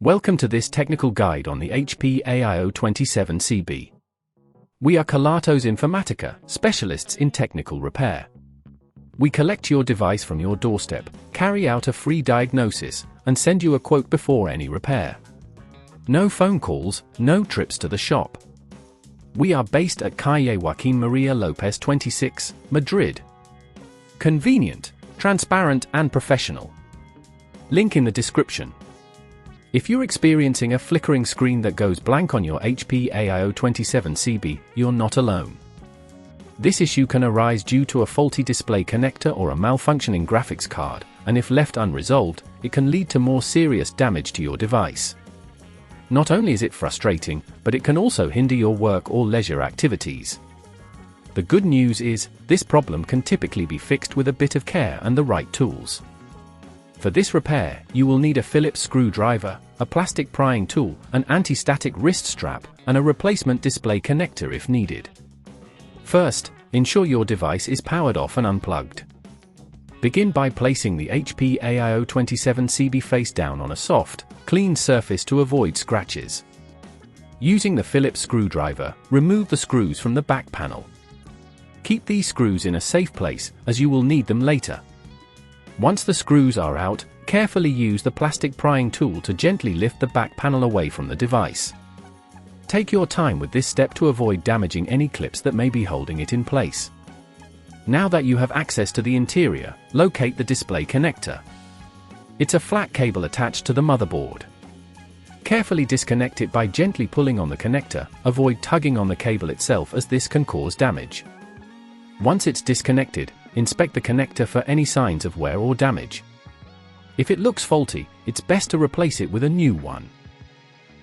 Welcome to this technical guide on the HP AIO 27CB. We are Kelatos Informatica, specialists in technical repair. We collect your device from your doorstep, carry out a free diagnosis, and send you a quote before any repair. No phone calls, no trips to the shop. We are based at Calle Joaquín María López 26, Madrid. Convenient, transparent and professional. Link in the description. If you're experiencing a flickering screen that goes blank on your HP AIO 27CB, you're not alone. This issue can arise due to a faulty display connector or a malfunctioning graphics card, and if left unresolved, it can lead to more serious damage to your device. Not only is it frustrating, but it can also hinder your work or leisure activities. The good news is, this problem can typically be fixed with a bit of care and the right tools. For this repair, you will need a Phillips screwdriver, a plastic prying tool, an anti-static wrist strap, and a replacement display connector if needed. First, ensure your device is powered off and unplugged. Begin by placing the HP AIO 27CB face down on a soft, clean surface to avoid scratches. Using the Phillips screwdriver, remove the screws from the back panel. Keep these screws in a safe place, as you will need them later. Once the screws are out, carefully use the plastic prying tool to gently lift the back panel away from the device. Take your time with this step to avoid damaging any clips that may be holding it in place. Now that you have access to the interior, locate the display connector. It's a flat cable attached to the motherboard. Carefully disconnect it by gently pulling on the connector, avoid tugging on the cable itself as this can cause damage. Once it's disconnected, inspect the connector for any signs of wear or damage. If it looks faulty, it's best to replace it with a new one.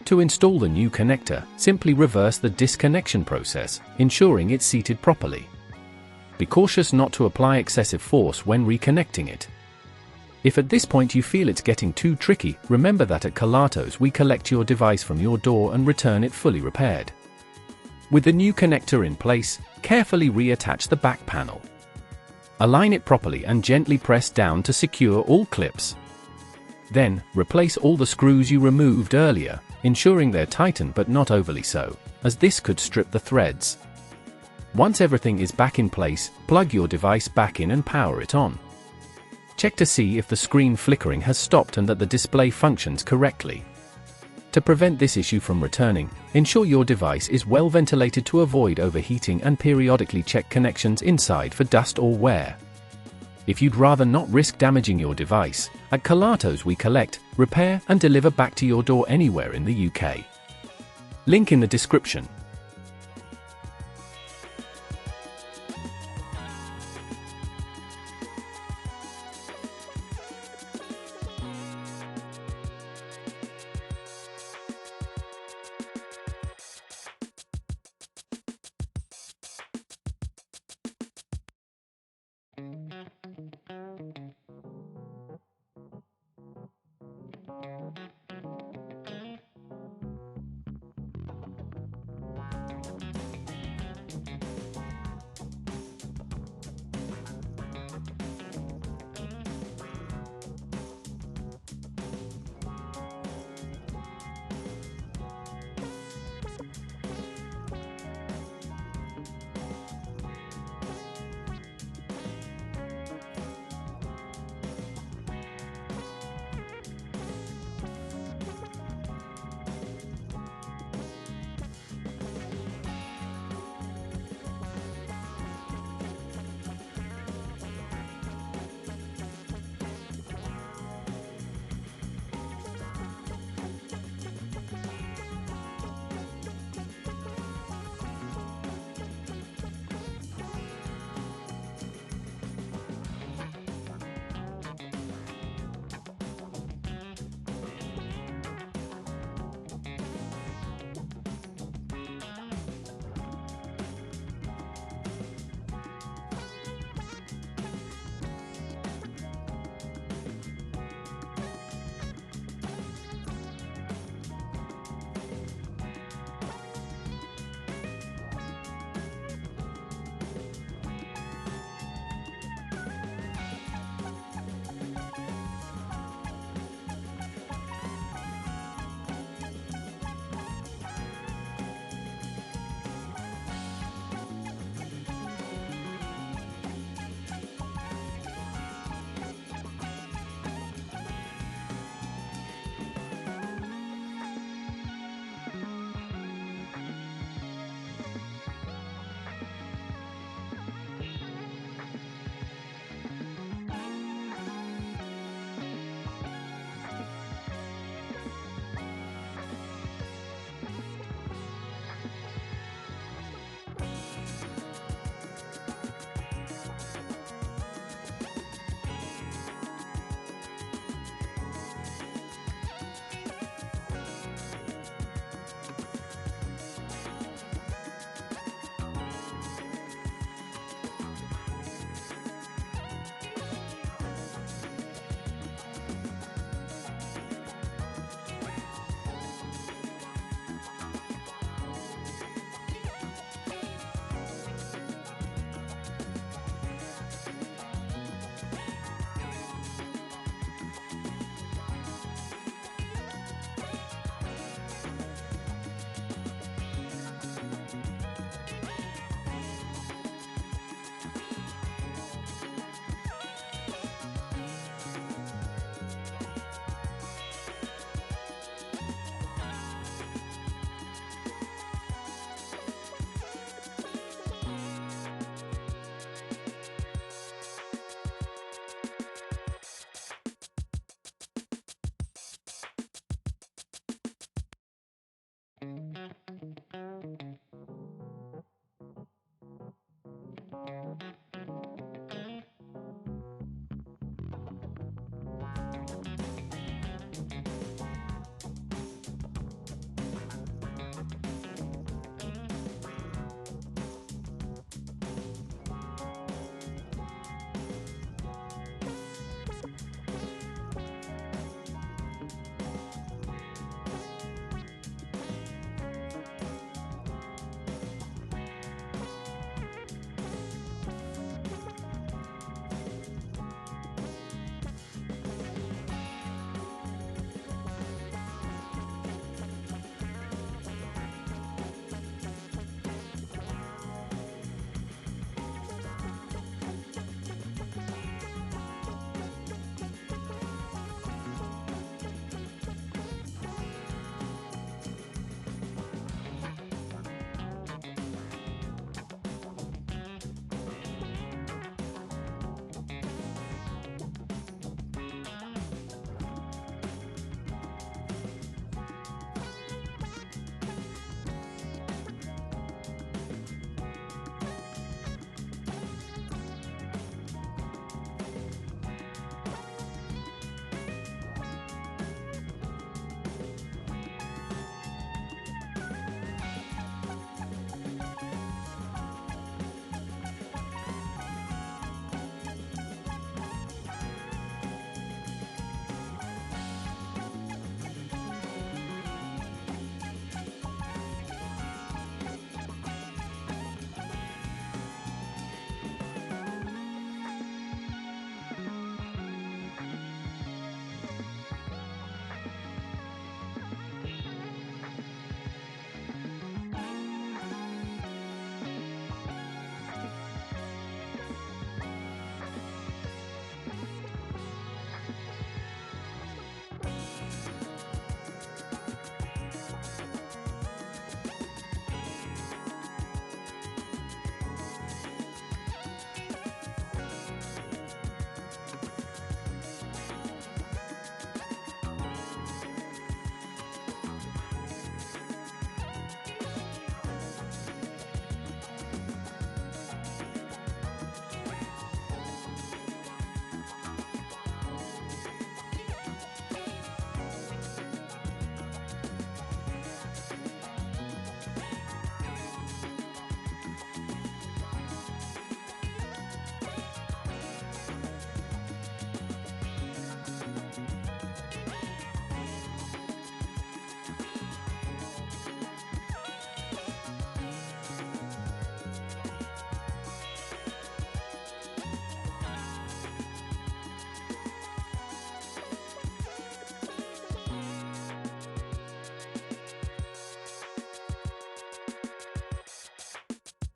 To install the new connector, simply reverse the disconnection process, ensuring it's seated properly. Be cautious not to apply excessive force when reconnecting it. If at this point you feel it's getting too tricky, remember that at Kelatos we collect your device from your door and return it fully repaired. With the new connector in place, carefully reattach the back panel. Align it properly and gently press down to secure all clips. Then, replace all the screws you removed earlier, ensuring they're tightened but not overly so, as this could strip the threads. Once everything is back in place, plug your device back in and power it on. Check to see if the screen flickering has stopped and that the display functions correctly. To prevent this issue from returning, ensure your device is well ventilated to avoid overheating and periodically check connections inside for dust or wear. If you'd rather not risk damaging your device, at Kelatos we collect, repair and deliver back to your door anywhere in the UK. Link in the description.